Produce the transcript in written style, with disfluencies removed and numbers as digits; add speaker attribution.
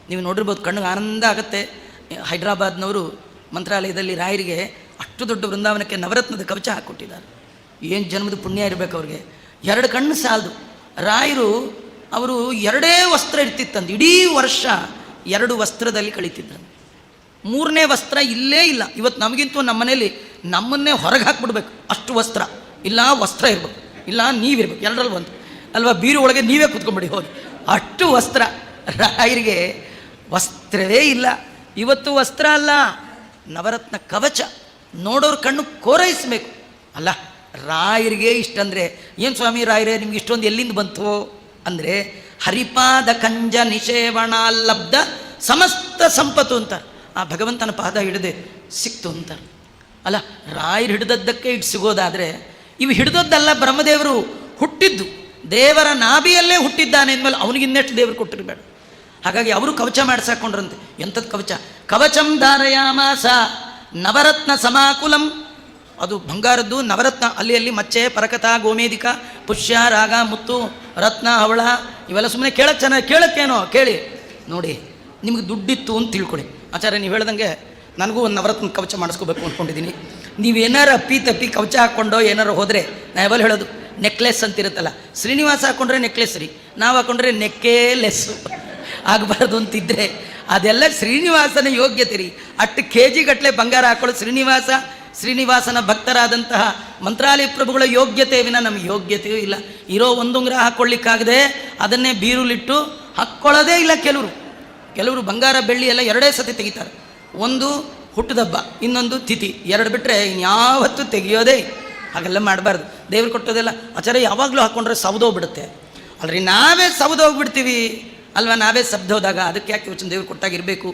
Speaker 1: ನೀವು ನೋಡಿರ್ಬೋದು, ಕಣ್ಣಿಗೆ ಆನಂದ ಆಗುತ್ತೆ. ಹೈದ್ರಾಬಾದ್ನವರು ಮಂತ್ರಾಲಯದಲ್ಲಿ ರಾಯರಿಗೆ ಅಷ್ಟು ದೊಡ್ಡ ವೃಂದಾವನಕ್ಕೆ ನವರತ್ನದ ಕವಚ ಹಾಕ್ಕೊಟ್ಟಿದ್ದಾರೆ. ಏನು ಜನ್ಮದ ಪುಣ್ಯ ಇರಬೇಕು ಅವ್ರಿಗೆ. 2 ಕಣ್ಣು ಸಾಲದು. ರಾಯರು ಅವರು 2 ವಸ್ತ್ರ ಇರ್ತಿತ್ತಂದು, ಇಡೀ ವರ್ಷ 2 ವಸ್ತ್ರದಲ್ಲಿ ಕಳೀತಿದ್ರು. 3ನೇ ವಸ್ತ್ರ ಇಲ್ಲೇ ಇಲ್ಲ. ಇವತ್ತು ನಮಗಿಂತೂ ನಮ್ಮ ಮನೇಲಿ ನಮ್ಮನ್ನೇ ಹೊರಗೆ ಹಾಕ್ಬಿಡ್ಬೇಕು, ಅಷ್ಟು ವಸ್ತ್ರ. ಇಲ್ಲ ವಸ್ತ್ರ ಇರ್ಬೇಕು, ಇಲ್ಲ ನೀವಿರ್ಬೇಕು, ಎರಡರಲ್ಲಿ ಒಂದು ಅಲ್ವಾ. ಬೀರು ಒಳಗೆ ನೀವೇ ಕೂತ್ಕೊಂಡ್ಬಿಡಿ ಹೋಗಿ, ಅಷ್ಟು ವಸ್ತ್ರ. ರಾಯರಿಗೆ ವಸ್ತ್ರವೇ ಇಲ್ಲ. ಇವತ್ತು ವಸ್ತ್ರ ಅಲ್ಲ, ನವರತ್ನ ಕವಚ. ನೋಡೋರು ಕಣ್ಣು ಕೋರೈಸಬೇಕು ಅಲ್ಲ. ರಾಯರಿಗೆ ಇಷ್ಟಂದರೆ ಏನು ಸ್ವಾಮಿ ರಾಯರೇ ನಿಮ್ಗೆ ಇಷ್ಟೊಂದು ಎಲ್ಲಿಂದ ಬಂತು ಅಂದರೆ, ಹರಿಪಾದ ಕಂಜ ನಿಷೇವಣಾಲಬ್ಧ ಸಮಸ್ತ ಸಂಪತ್ತು ಅಂತಾರೆ. ಆ ಭಗವಂತನ ಪಾದ ಹಿಡಿದೆ ಸಿಕ್ತು ಅಂತಾರೆ ಅಲ್ಲ. ರಾಯರು ಹಿಡಿದದ್ದಕ್ಕೆ ಇಟ್ಟು ಸಿಗೋದಾದರೆ, ಇವು ಹಿಡಿದದ್ದಲ್ಲ, ಬ್ರಹ್ಮದೇವರು ಹುಟ್ಟಿದ್ದು ದೇವರ ನಾಭಿಯಲ್ಲೇ ಹುಟ್ಟಿದ್ದಾನೆ ಅಂದಮೇಲೆ ಅವನಿಗೆ ಇನ್ನೆಷ್ಟು ದೇವರು ಕೊಟ್ಟಿರಬೇಡ. ಹಾಗಾಗಿ ಅವರು ಕವಚ ಮಾಡಿಸಾಕೊಂಡ್ರಂತೆ. ಎಂಥದ್ದು ಕವಚ? ಕವಚಂ ಧಾರಯಾಮಾಸ ನವರತ್ನ ಸಮಾಕುಲಂ. ಅದು ಬಂಗಾರದ್ದು ನವರತ್ನ. ಅಲ್ಲಿ ಮಚ್ಚೆ, ಪರಕತ, ಗೋಮೇದಿಕ, ಪುಷ್ಯ, ರಾಗ, ಮುತ್ತು, ರತ್ನ, ಹವಳ ಇವೆಲ್ಲ ಸುಮ್ಮನೆ ಕೇಳಕ್ಕೆ ಚೆನ್ನಾಗಿ, ಕೇಳಕ್ಕೇನೋ ಕೇಳಿ ನೋಡಿ. ನಿಮ್ಗೆ ದುಡ್ಡಿತ್ತು ಅಂತ ತಿಳ್ಕೊಳ್ಳಿ. ಆಚಾರ್ಯ ನೀವು ಹೇಳ್ದಂಗೆ ನನಗೂ ಒಂದು ನವರತ್ನ ಕವಚ ಮಾಡಿಸ್ಕೋಬೇಕು ಅಂದ್ಕೊಂಡಿದ್ದೀನಿ. ನೀವೇನಾರು ಅಪ್ಪಿ ತಪ್ಪಿ ಕವಚ ಹಾಕ್ಕೊಂಡೋ ಏನಾರು ಹೋದರೆ, ನಾ ಯಾವಾಗ ಹೇಳೋದು, ನೆಕ್ಲೆಸ್ ಅಂತಿರುತ್ತಲ್ಲ, ಶ್ರೀನಿವಾಸ ಹಾಕ್ಕೊಂಡ್ರೆ ನೆಕ್ಲೆಸ್ ರೀ, ನಾವು ಹಾಕ್ಕೊಂಡ್ರೆ ನೆಕ್ಕೆಲೆಸ್ಸು ಆಗಬಾರ್ದು ಅಂತಿದ್ರೆ ಅದೆಲ್ಲ ಶ್ರೀನಿವಾಸನ ಯೋಗ್ಯತೆ ರೀ. ಅಷ್ಟು KG ಗಟ್ಟಲೆ ಬಂಗಾರ ಹಾಕ್ಕೊಳ್ಳೋ ಶ್ರೀನಿವಾಸನ ಭಕ್ತರಾದಂತಹ ಮಂತ್ರಾಲಯ ಪ್ರಭುಗಳ ಯೋಗ್ಯತೆ ವಿನ ನಮಗೆ ಯೋಗ್ಯತೆಯೂ ಇಲ್ಲ. ಇರೋ ಒಂದುಂಗ್ರ ಹಾಕ್ಕೊಳ್ಳಿಕ್ಕಾಗದೆ ಅದನ್ನೇ ಬೀರುಲಿಟ್ಟು ಹಾಕ್ಕೊಳ್ಳೋದೇ ಇಲ್ಲ. ಕೆಲವರು ಬಂಗಾರ ಬೆಳ್ಳಿ ಎಲ್ಲ 2 ಸತಿ ತೆಗಿತಾರೆ. ಒಂದು ಹುಟ್ಟುದಬ್ಬ, ಇನ್ನೊಂದು ತಿಥಿ, 2 ಬಿಟ್ಟರೆ ಇನ್ಯಾವತ್ತೂ ತೆಗಿಯೋದೇ. ಹಾಗೆಲ್ಲ ಮಾಡಬಾರ್ದು. ದೇವ್ರು ಕೊಟ್ಟೋದೆಲ್ಲ ಆಚಾರ್ಯ ಯಾವಾಗಲೂ ಹಾಕ್ಕೊಂಡ್ರೆ ಸೌದೋಗ್ಬಿಡುತ್ತೆ ಅಲ್ರಿ. ನಾವೇ ಸೌದೋಗ್ಬಿಡ್ತೀವಿ ಅಲ್ವಾ. ನಾವೇ ಸಬ್ದೋದಾಗ ಅದಕ್ಕೆ ಯಾಕೆ ಯೋಚನೆ ದೇವ್ರು ಕೊಟ್ಟಾಗಿರಬೇಕು.